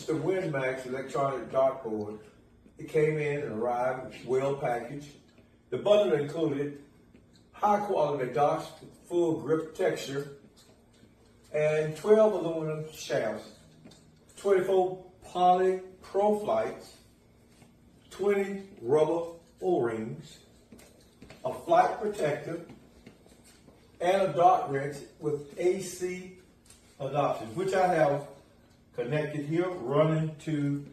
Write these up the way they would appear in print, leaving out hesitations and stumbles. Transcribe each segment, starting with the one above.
purchased the WIN.MAX electronic dartboard. It came in and arrived well packaged. The bundle included high quality dots with full grip texture and 12 aluminum shafts, 24 poly pro flights, 20 rubber O-rings, a flight protector, and a dart wrench with AC adapters, which I have connected here, running to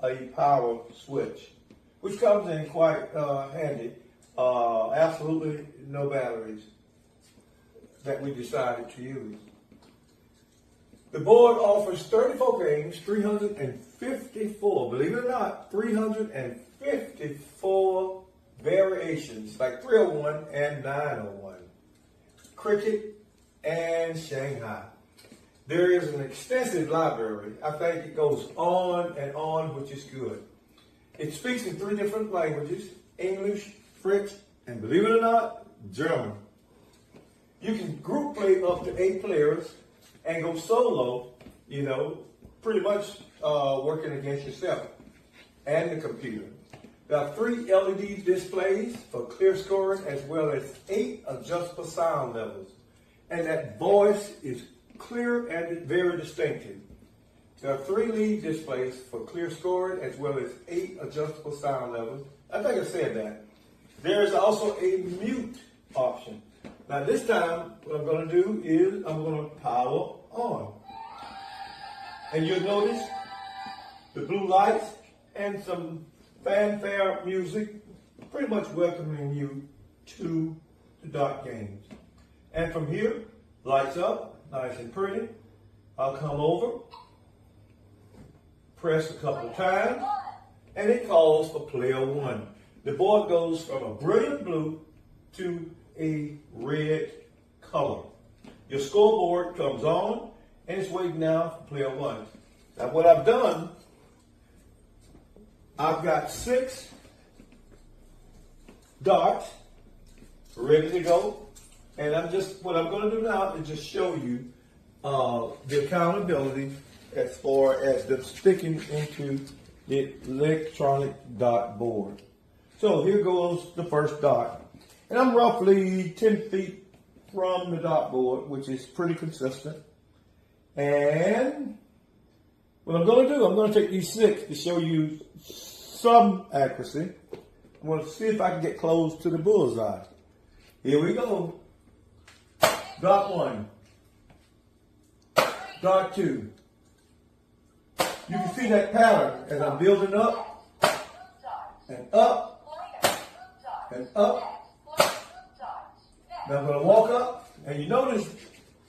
a power switch, which comes in quite handy. Absolutely no batteries that we decided to use. The board offers 34 games, 354, believe it or not, 354 variations, like 301 and 901, cricket and Shanghai. There is an extensive library. I think it goes on and on, which is good. It speaks in 3 different languages, English, French, and believe it or not, German. You can group play up to 8 players and go solo, you know, pretty much working against yourself and the computer. There are 3 LED displays for clear scoring, as well as 8 adjustable sound levels. And that voice is clear and very distinctive. There are 3 lead displays for clear scoring, as well as 8 adjustable sound levels. I think I said that. There is also a mute option. Now this time, what I'm going to do is I'm going to power on. And you'll notice the blue lights and some fanfare music pretty much welcoming you to the dart games. And from here, lights up, nice and pretty. I'll come over, press a couple of times, and it calls for player 1. The board goes from a brilliant blue to a red color. Your scoreboard comes on, and it's waiting now for player 1. Now what I've done, I've got 6 darts ready to go. And what I'm going to do now is just show you the accountability as far as the sticking into the electronic dot board. So here goes the first dot. And I'm roughly 10 feet from the dot board, which is pretty consistent. And what I'm going to do, I'm going to take these 6 to show you some accuracy. I'm going to see if I can get close to the bullseye. Here we go. Dot 1. Dot 2. You can see that pattern as I'm building up and up and up. Now I'm going to walk up, and you notice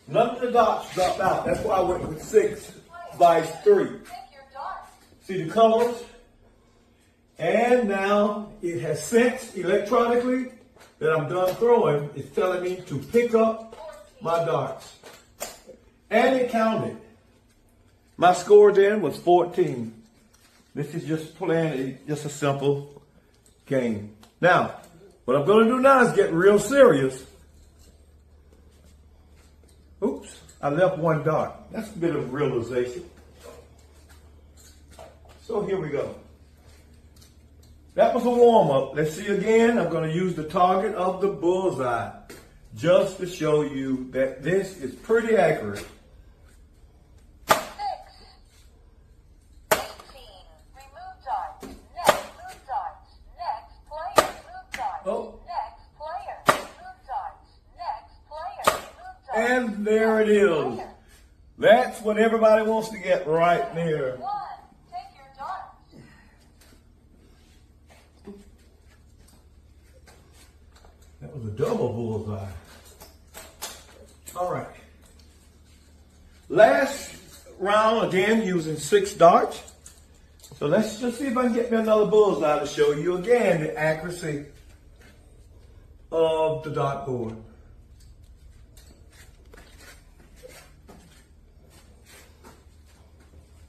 none of the dots dropped out. That's why I went with 6 vice 3. See the colors? And now it has sensed electronically that I'm done throwing. It's telling me to pick up my darts. And it counted. My score then was 14. This is just playing just a simple game. Now, what I'm going to do now is get real serious. Oops, I left 1 dart. That's a bit of realization. So here we go. That was a warm-up. Let's see again. I'm going to use the target of the bullseye just to show you that this is pretty accurate. 6, 18, remove darts, next, move darts, next player, move darts, next player, move darts, next player, move darts. And there it is. That's what everybody wants to get right there. Take your darts. That was a double bullseye. All right. Last round, again, using 6 darts. So let's just see if I can get me another bullseye to show you again the accuracy of the dart board.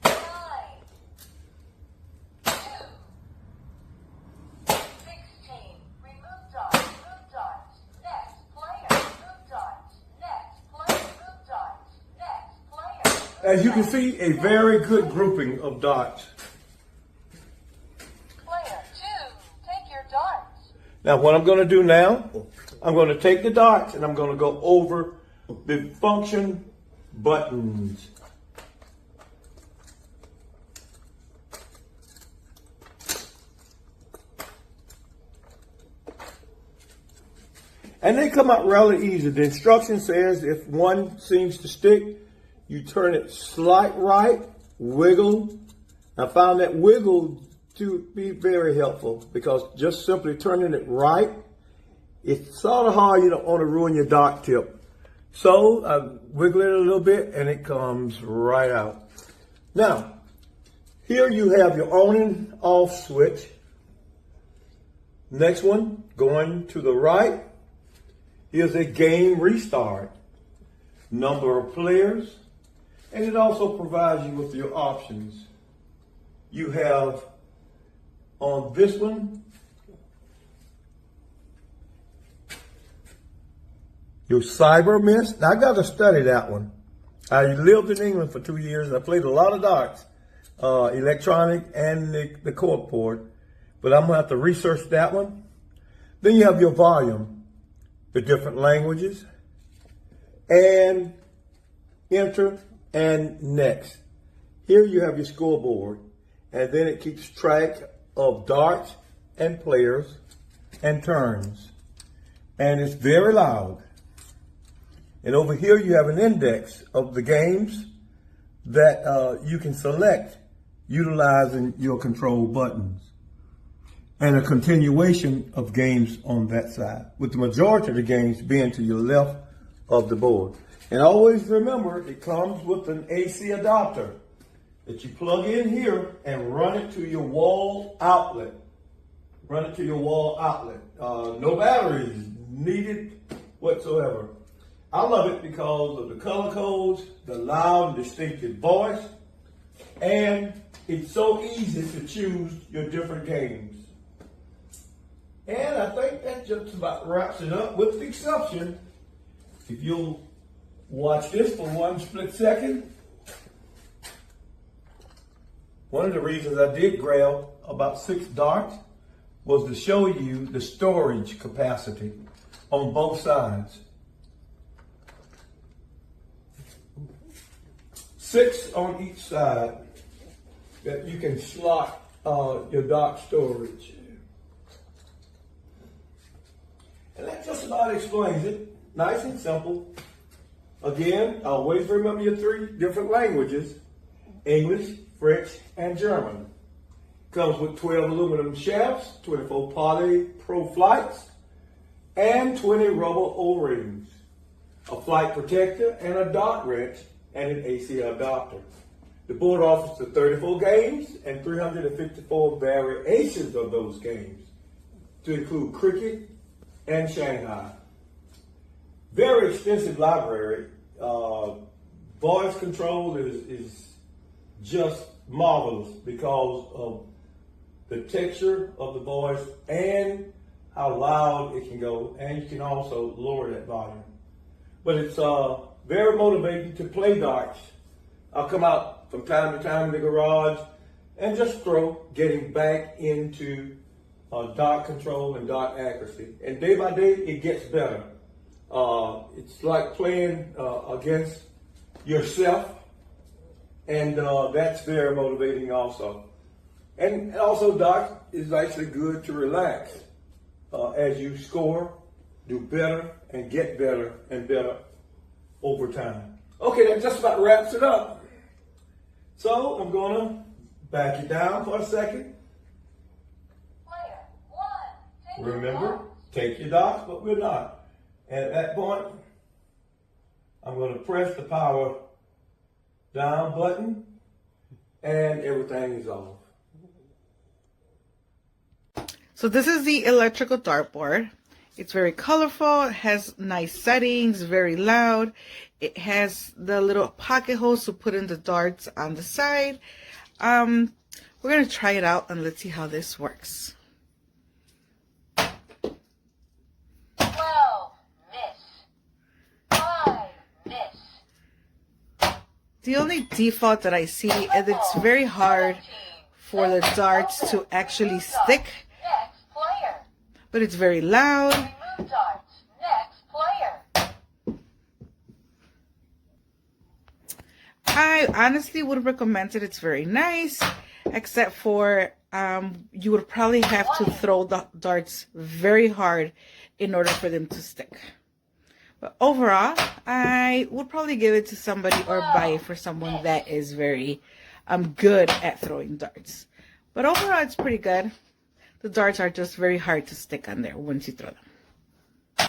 9, 2, 16, remove darts, move darts, next player, move darts, next player, move darts. As you can see, a very good grouping of darts. Player 2, take your darts. Now what I'm going to do now, I'm going to take the darts and I'm going to go over the function buttons. And they come out really easy. The instruction says if one seems to stick, you turn it slight right, wiggle. I found that wiggle to be very helpful because just simply turning it right, it's sort of hard. You don't want to ruin your dart tip. So I wiggle it a little bit and it comes right out. Now, here you have your on and off switch. Next one, going to the right. Here's a game restart, number of players, and it also provides you with your options. You have on this one, your cyber miss. Now I got to study that one. I lived in England for 2 years and I played a lot of darts, electronic and the corkboard, but I'm gonna have to research that one. Then you have your volume, the different languages, and enter and next. Here you have your scoreboard, and then it keeps track of darts and players and turns. And it's very loud. And over here you have an index of the games that you can select utilizing your control buttons. And a continuation of games on that side, with the majority of the games being to your left of the board. And always remember, it comes with an AC adapter that you plug in here and run it to your wall outlet. Run it to your wall outlet. No batteries needed whatsoever. I love it because of the color codes, the loud and distinctive voice, and it's so easy to choose your different games. And I think that just about wraps it up, with the exception, if you'll watch this for one split second. One of the reasons I did grab about 6 darts was to show you the storage capacity on both sides. 6 on each side that you can slot your dart storage. And that just about explains it. Nice and simple. Again, always remember your 3 different languages: English, French, and German. Comes with 12 aluminum shafts, 24 poly pro flights, and 20 rubber O-rings, a flight protector, and a dot wrench, and an AC adapter. The board offers the 34 games and 354 variations of those games, to include cricket and Shanghai. Very extensive library. Voice control is just marvelous because of the texture of the voice and how loud it can go, and you can also lower that volume. But it's very motivating to play darts. I'll come out from time to time in the garage and just throw, getting back into dart control and dart accuracy. And day by day, it gets better. It's like playing against yourself, and that's very motivating also. And also, dart is actually good to relax as you score, do better, and get better and better over time. Okay, that just about wraps it up. So I'm gonna back it down for a second. Player 1, take your Remember, darts. take your darts, but we're not. And at that point, I'm going to press the power down button, and everything is off. So this is the electrical dartboard. It's very colorful. It has nice settings, very loud. It has the little pocket holes to put in the darts on the side. We're going to try it out and let's see how this works. 12, miss. 5, miss. The only default that I see is it's very hard for the darts to actually stick, Next player. but it's very loud. Remove darts. Next player. I honestly would recommend it. It's very nice, except for you would probably have to throw the darts very hard in order for them to stick. But overall, I would probably give it to somebody or buy it for someone that is very good at throwing darts. But overall, it's pretty good. The darts are just very hard to stick on there once you throw them.